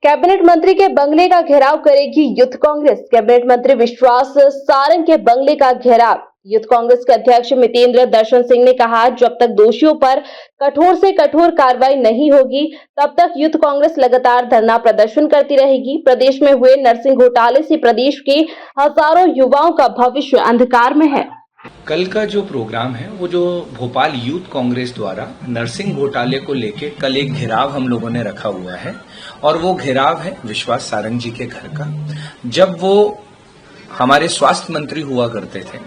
Cabinet मंत्री के बंगले का घेराव करेगी यूथ कांग्रेस। कैबिनेट मंत्री विश्वास सारंग के बंगले का घेराव। यूथ कांग्रेस के अध्यक्ष मितेंद्र दर्शन सिंह ने कहा, जब तक दोषियों पर कठोर से कठोर कार्रवाई नहीं होगी तब तक यूथ कांग्रेस लगातार धरना प्रदर्शन करती रहेगी। प्रदेश में हुए नर्सिंग घोटाले से प्रदेश के हजारों युवाओं का भविष्य अंधकार में है। कल का जो प्रोग्राम है वो जो भोपाल यूथ कांग्रेस द्वारा नर्सिंग घोटाले को लेके कल एक घेराव हम लोगों ने रखा हुआ है और वो घेराव है विश्वास सारंग जी के घर का। जब वो हमारे स्वास्थ्य मंत्री हुआ करते थे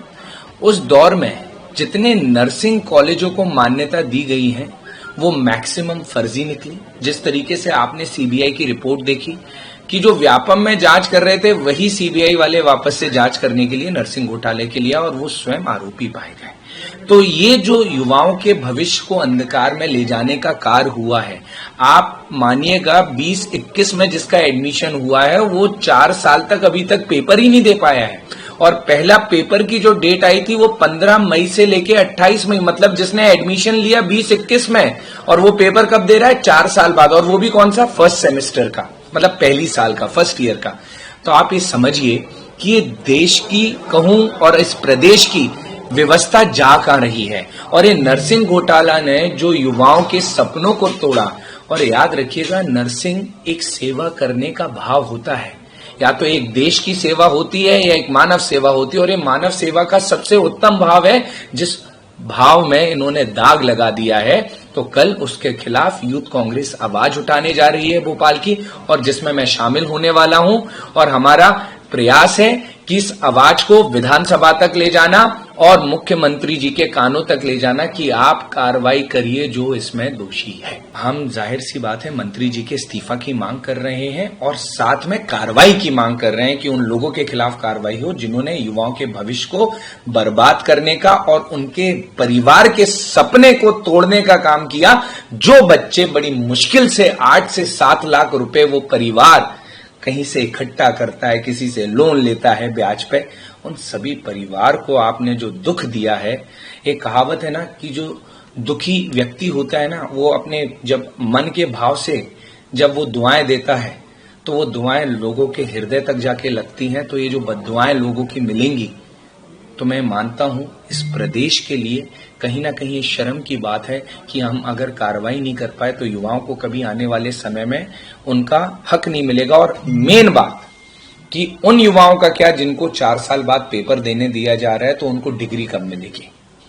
उस दौर में जितने नर्सिंग कॉलेजों को मान्यता दी गई है वो मैक्सिमम फर्जी निकली। जिस तरीके से आपने सीबीआई की रिपोर्ट देखी कि जो व्यापम में जांच कर रहे थे वही सीबीआई वाले वापस से जांच करने के लिए नर्सिंग घोटाले के लिया और वो स्वयं आरोपी पाए गए। तो ये जो युवाओं के भविष्य को अंधकार में ले जाने का कार्य हुआ है, आप मानिएगा 20-21 में जिसका एडमिशन हुआ है वो 4 साल तक अभी तक पेपर ही नहीं दे पाया है और पहला पेपर की जो डेट आई थी वो 15 मई से लेके 28 मई, मतलब जिसने एडमिशन लिया 20-21 में और वो पेपर कब दे रहा है 4 साल बाद, और वो भी कौन सा, फर्स्ट सेमेस्टर का, मतलब पहली साल का, फर्स्ट ईयर का। तो आप ये समझिए कि ये देश की कहूं और इस प्रदेश की व्यवस्था जा कहां रही है और ये नर्सिंग घोटाला ने जो युवाओं के सपनों को तोड़ा। और याद रखिएगा, नर्सिंग एक सेवा करने का भाव होता है, या तो एक देश की सेवा होती है या एक मानव सेवा होती है, और ये मानव सेवा का सबसे उत्तम भाव है जिस भाव में इन्होंने दाग लगा दिया है। तो कल उसके खिलाफ यूथ कांग्रेस आवाज उठाने जा रही है भोपाल की, और जिसमें मैं शामिल होने वाला हूं। और हमारा प्रयास है कि इस आवाज को विधानसभा तक ले जाना और मुख्यमंत्री जी के कानों तक ले जाना कि आप कार्रवाई करिए जो इसमें दोषी है। हम जाहिर सी बात है मंत्री जी के इस्तीफा की मांग कर रहे हैं और साथ में कार्रवाई की मांग कर रहे हैं कि उन लोगों के खिलाफ कार्रवाई हो जिन्होंने युवाओं के भविष्य को बर्बाद करने का और उनके परिवार के सपने को तोड़ने का काम किया। जो बच्चे बड़ी मुश्किल से 8 से 7 लाख रुपए वो परिवार कहीं से इकट्ठा करता है, किसी से लोन लेता है ब्याज पे, उन सभी परिवार को आपने जो दुख दिया है। एक कहावत है ना कि जो दुखी व्यक्ति होता है ना वो अपने जब मन के भाव से जब वो दुआएं देता है तो वो दुआएं लोगों के हृदय तक जाके लगती हैं। तो ये जो बद्दुआएं लोगों की मिलेंगी तो मैं मानता हूं इस प्रदेश के लिए कहीं ना कहीं शर्म की बात है कि हम अगर कार्रवाई नहीं कर पाए तो युवाओं को कभी आने वाले समय में उनका हक नहीं मिलेगा। और मेन बात कि उन युवाओं का क्या जिनको 4 साल बाद पेपर देने दिया जा रहा है तो उनको डिग्री कब मिलेगी।